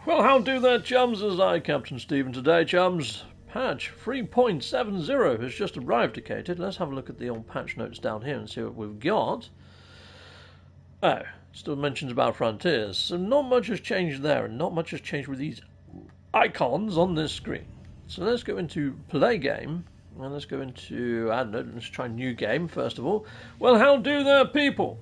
Well, how do there, chums? As I, Captain Stephen, today, chums. Patch 3.70 has just arrived, Cated. Let's have a look at the old patch notes down here and see what we've got. Oh, still mentions about Frontiers. So not much has changed there, and not much has changed with these icons on this screen. So let's go into Play Game, and let's go into, I don't know, let's try New Game first of all. Well, how do there, people?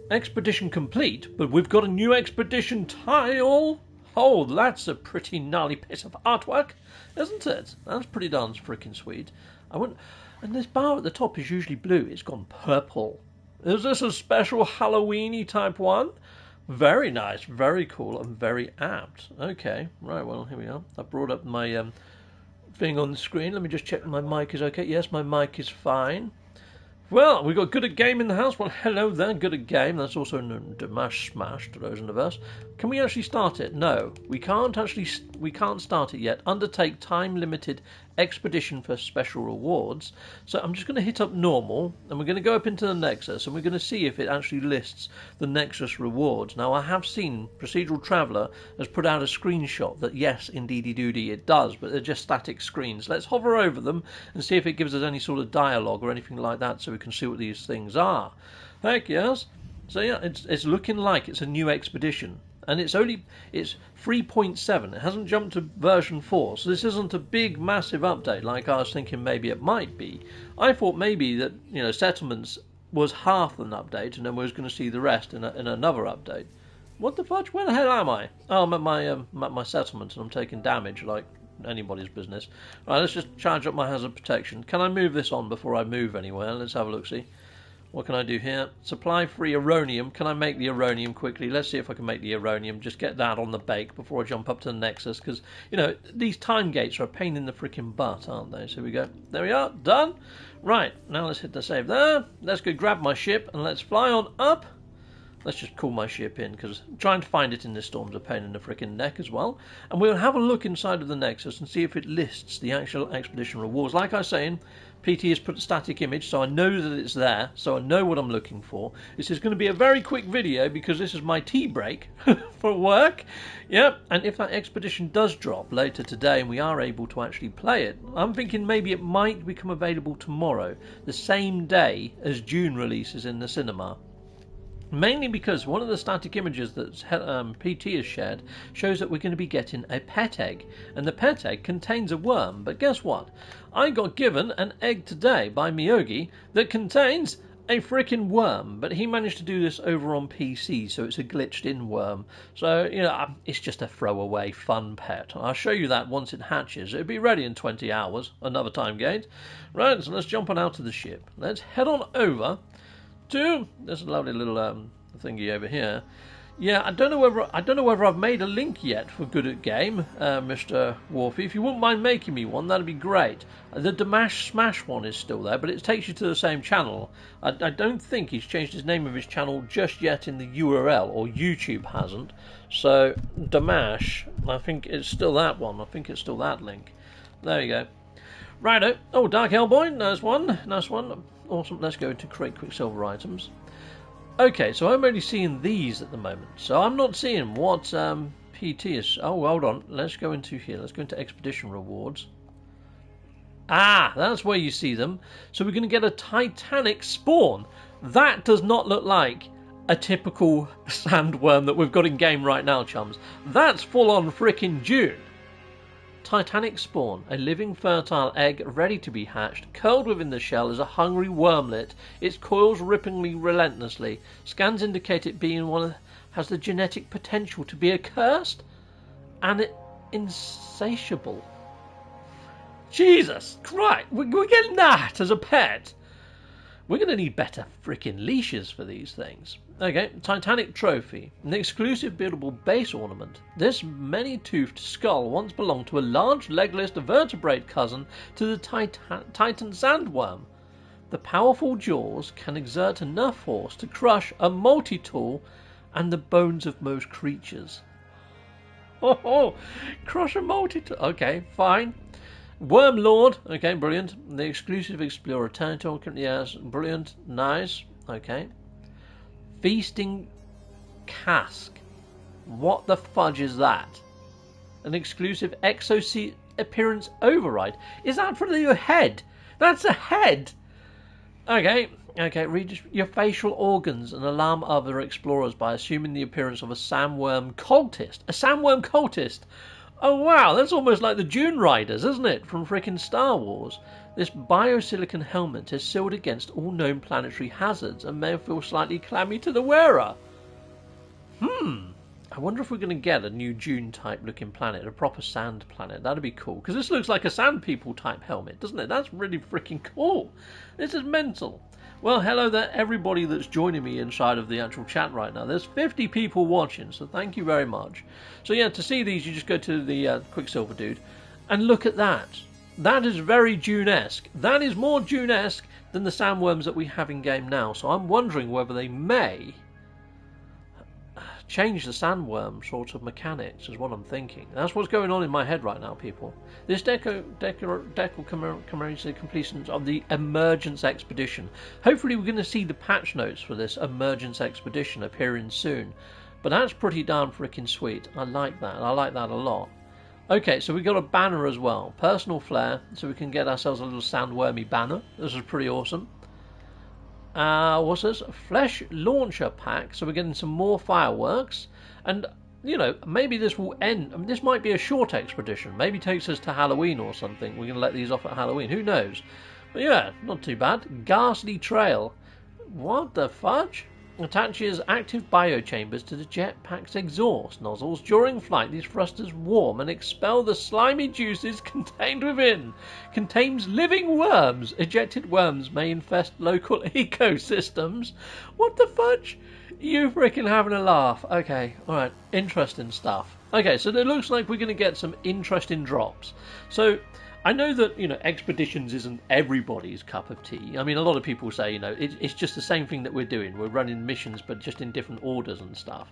Expedition complete, but we've got a new expedition tile. Oh, that's a pretty gnarly piece of artwork, isn't it? That's pretty darn freaking sweet. And this bar at the top is usually blue. It's gone purple. Is this a special Halloween-y type one? Very nice, very cool, and very apt. Okay, right, well, here we are. I've brought up my thing on the screen. Let me just check my mic is okay. Yes, my mic is fine. Well, we've got Good at Game in the house. Well, hello there, Good at Game. That's also Damash Smash to those in the verse. Can we actually start it? No, we can't start it yet. Undertake time-limited expedition for special rewards. So I'm just going to hit up normal, and we're going to go up into the Nexus, and we're going to see if it actually lists the Nexus rewards. Now, I have seen Procedural Traveller has put out a screenshot that, yes, indeedy-doody, it does, but they're just static screens. Let's hover over them and see if it gives us any sort of dialogue or anything like that so we can see what these things are. Heck yes. So yeah, it's looking like it's a new expedition. And it's 3.7. It hasn't jumped to version 4, so this isn't a big, massive update like I was thinking maybe it might be. I thought maybe that, you know, Settlements was half an update, and then we was going to see the rest in another update. What the fudge? Where the hell am I? Oh, I'm at my settlement, and I'm taking damage like anybody's business. Right, let's just charge up my hazard protection. Can I move this on before I move anywhere? Let's have a look, see. What can I do here? Supply free Aronium. Can I make the Aronium quickly? Let's see if I can make the Aronium. Just get that on the bake before I jump up to the Nexus. Because, you know, these time gates are a pain in the freaking butt, aren't they? So here we go. There we are. Done. Right. Now let's hit the save there. Let's go grab my ship and let's fly on up. Let's just call my ship in, because trying to find it in this storm's a pain in the frickin' neck as well. And we'll have a look inside of the Nexus and see if it lists the actual expedition rewards. Like I was saying, PT has put a static image, so I know that it's there, so I know what I'm looking for. This is going to be a very quick video, because this is my tea break for work. Yep, and if that expedition does drop later today and we are able to actually play it, I'm thinking maybe it might become available tomorrow, the same day as June releases in the cinema. Mainly because one of the static images that PT has shared shows that we're going to be getting a pet egg. And the pet egg contains a worm. But guess what? I got given an egg today by Miyogi that contains a freaking worm. But he managed to do this over on PC, so it's a glitched in worm. So, you know, it's just a throwaway fun pet. I'll show you that once it hatches. It'll be ready in 20 hours. Another time gate. Right, so let's jump on out of the ship. Let's head on over to this lovely little thingy over here. Yeah, I don't know whether I've made a link yet for Good at Game, Mr. Wharfie. If you wouldn't mind making me one, that'd be great. The Damash Smash one is still there, but it takes you to the same channel. I don't think he's changed his name of his channel just yet in the URL, or YouTube hasn't. So Damash, I think it's still that one. I think it's still that link. There you go. Righto. Oh, Dark Hellboy, nice one. Nice one. Awesome. Let's go to create Quicksilver items. Okay, so I'm only seeing these at the moment. So I'm not seeing what PT is. Oh, hold on. Let's go into here. Let's go into Expedition Rewards. Ah, that's where you see them. So we're going to get a Titanic spawn. That does not look like a typical sandworm that we've got in game right now, chums. That's full-on frickin' June. Titanic spawn, a living fertile egg ready to be hatched. Curled within the shell is a hungry wormlet. Its coils rippingly relentlessly. Scans indicate it being one has the genetic potential to be accursed and insatiable. Jesus Christ, we're getting that as a pet. We're going to need better freaking leashes for these things. Okay, Titanic Trophy, an exclusive buildable base ornament. This many-toothed skull once belonged to a large legless vertebrate cousin to the Titan sandworm. The powerful jaws can exert enough force to crush a multi-tool and the bones of most creatures. Oh, crush a multi-tool. Okay, fine. Worm Lord, okay, brilliant. The exclusive Explorer Territory, yes, brilliant, nice, okay. Feasting cask. What the fudge is that? An exclusive exosuit appearance override. Is that for your head? That's a head. Okay, read your facial organs and alarm other explorers by assuming the appearance of a sandworm cultist. A sandworm cultist? Oh wow, that's almost like the Dune Riders, isn't it? From frickin' Star Wars. This biosilicon helmet is sealed against all known planetary hazards and may feel slightly clammy to the wearer. I wonder if we're going to get a new Dune-type looking planet, a proper sand planet. That'd be cool, because this looks like a sand people type helmet, doesn't it? That's really freaking cool. This is mental. Well, hello there, everybody that's joining me inside of the actual chat right now. There's 50 people watching, so thank you very much. So yeah, to see these, you just go to the Quicksilver dude, and look at that. That is very Dune-esque. That is more Dune-esque than the sandworms that we have in game now. So I'm wondering whether they may change the sandworm sort of mechanics, is what I'm thinking. That's what's going on in my head right now, people. This decal commemorates the completion of the Emergence expedition. Hopefully we're going to see the patch notes for this Emergence expedition appearing soon. But that's pretty darn freaking sweet. I like that. I like that a lot. Okay, so we got a banner as well. Personal flair, so we can get ourselves a little sandwormy banner. This is pretty awesome. What's this? A flesh launcher pack, so we're getting some more fireworks. And, you know, maybe this will end. I mean, this might be a short expedition. Maybe takes us to Halloween or something. We're going to let these off at Halloween. Who knows? But yeah, not too bad. Ghastly trail. What the fudge? Attaches active biochambers to the jetpack's exhaust nozzles. During flight, these thrusters warm and expel the slimy juices contained within. Contains living worms. Ejected worms may infest local ecosystems. What the fudge? You freaking having a laugh. Okay, alright. Interesting stuff. Okay, so it looks like we're going to get some interesting drops. So I know that, you know, expeditions isn't everybody's cup of tea. I mean, a lot of people say, you know, it's just the same thing that we're doing. We're running missions, but just in different orders and stuff.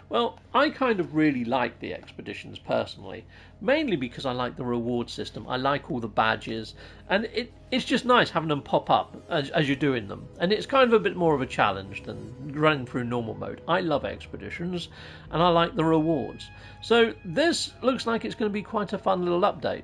Well, I kind of really like the expeditions personally, mainly because I like the reward system. I like all the badges, and it's just nice having them pop up as you're doing them. And it's kind of a bit more of a challenge than running through normal mode. I love expeditions, and I like the rewards. So this looks like it's going to be quite a fun little update.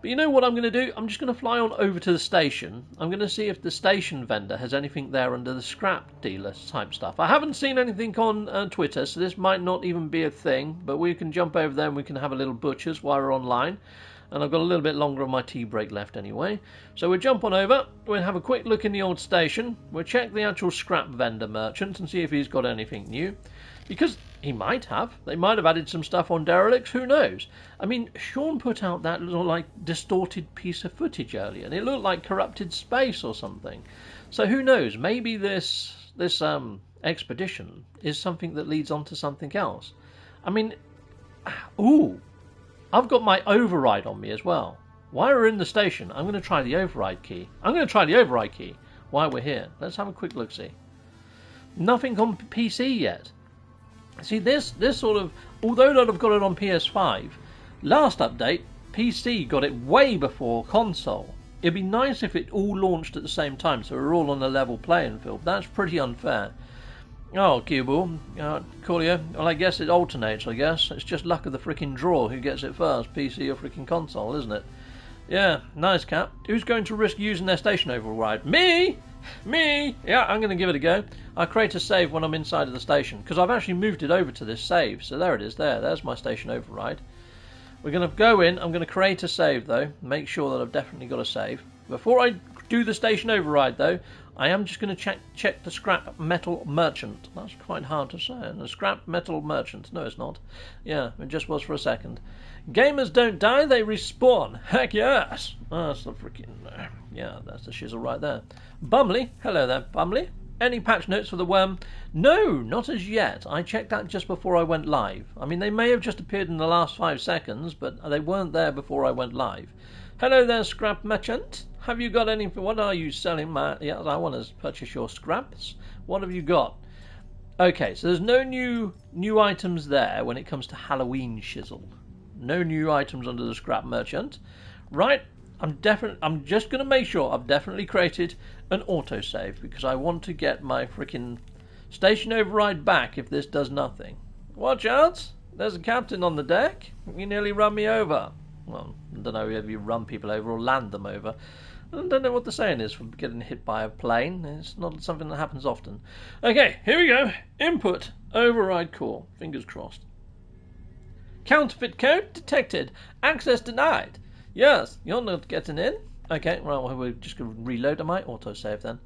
But you know what I'm going to do? I'm just going to fly on over to the station. I'm going to see if the station vendor has anything there under the scrap dealer type stuff. I haven't seen anything on Twitter, so this might not even be a thing. But we can jump over there and we can have a little butcher's while we're online. And I've got a little bit longer of my tea break left anyway. So we'll jump on over. We'll have a quick look in the old station. We'll check the actual scrap vendor merchant and see if he's got anything new. Because he might have. They might have added some stuff on derelicts. Who knows? I mean, Sean put out that little, like, distorted piece of footage earlier, and it looked like corrupted space or something. So who knows? Maybe this expedition is something that leads on to something else. I mean, ooh, I've got my override on me as well. While we're in the station, I'm going to try the override key. While we're here. Let's have a quick look-see. Nothing on PC yet. See, this sort of, although I've got it on PS5, last update, PC got it way before console. It'd be nice if it all launched at the same time, so we're all on a level playing field. That's pretty unfair. Oh, qball, Coolio. Well, I guess it alternates, I guess. It's just luck of the freaking draw who gets it first, PC or freaking console, isn't it? Yeah, nice, Cap. Who's going to risk using their station override? Me! Yeah, I'm going to give it a go. I create a save when I'm inside of the station, because I've actually moved it over to this save. So there it is, there's my station override. We're going to go in, I'm going to create a save though, make sure that I've definitely got a save. Before I do the station override though, I am just going to check the scrap metal merchant. That's quite hard to say. The scrap metal merchant. No, it's not. Yeah, it just was for a second. Gamers don't die, they respawn. Heck yes. Oh, that's the freaking... yeah, that's the shizzle right there. Bumley. Hello there, Bumley. Any patch notes for the worm? No, not as yet. I checked that just before I went live. I mean, they may have just appeared in the last 5 seconds, but they weren't there before I went live. Hello there, scrap merchant. Have you got anything? What are you selling, Matt? Yeah, I want to purchase your scraps. What have you got? Okay, so there's no new items there when it comes to Halloween shizzle. No new items under the scrap merchant. Right, I'm just going to make sure I've definitely created an autosave because I want to get my freaking Station override back if this does nothing. Watch out! There's a captain on the deck. You nearly run me over. Well, I don't know if you run people over or land them over. I don't know what the saying is for getting hit by a plane. It's not something that happens often. Okay, here we go. Input, override call. Fingers crossed. Counterfeit code detected. Access denied. Yes, you're not getting in. Okay, right, well, we're just going to reload. I might autosave then.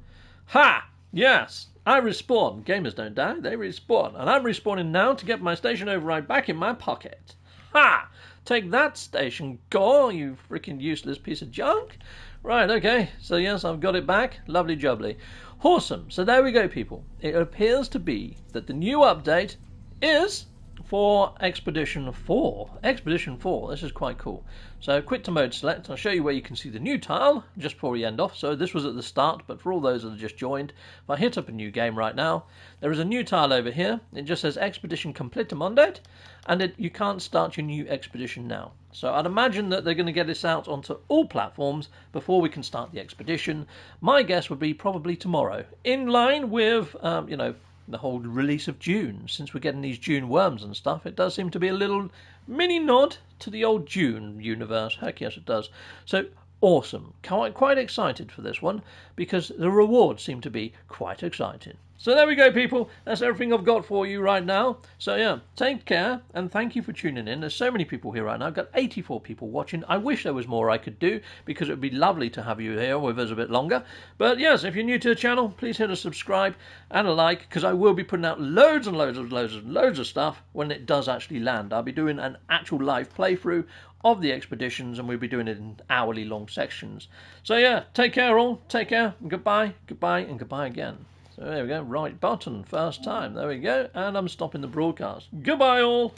Ha! Yes, I respawn. Gamers don't die, they respawn. And I'm respawning now to get my station override back in my pocket. Ha! Take that, station gore, you freaking useless piece of junk. Right, okay, so yes, I've got it back. Lovely jubbly. Awesome, so there we go, people. It appears to be that the new update is for Expedition 4. Expedition 4, this is quite cool. So quick to mode select, I'll show you where you can see the new tile just before we end off. So this was at the start, but for all those that have just joined, if I hit up a new game right now, there is a new tile over here. It just says Expedition Complete Mondet, and you can't start your new expedition now. So I'd imagine that they're going to get this out onto all platforms before we can start the expedition. My guess would be probably tomorrow, in line with, the whole release of June. Since we're getting these June worms and stuff, it does seem to be a little mini nod to the old June universe. Heck yes, it does. So awesome. Quite excited for this one because the rewards seem to be quite exciting. So there we go, people. That's everything I've got for you right now. So yeah, take care and thank you for tuning in. There's so many people here right now. I've got 84 people watching. I wish there was more I could do because it would be lovely to have you here with us a bit longer. But yes, if you're new to the channel, please hit a subscribe and a like because I will be putting out loads and loads of stuff when it does actually land. I'll be doing an actual live playthrough of the expeditions and we'll be doing it in hourly long sections. So yeah, take care all. Take care. Goodbye, goodbye, and goodbye again. So there we go, right button, first time, there we go, and I'm stopping the broadcast. Goodbye all!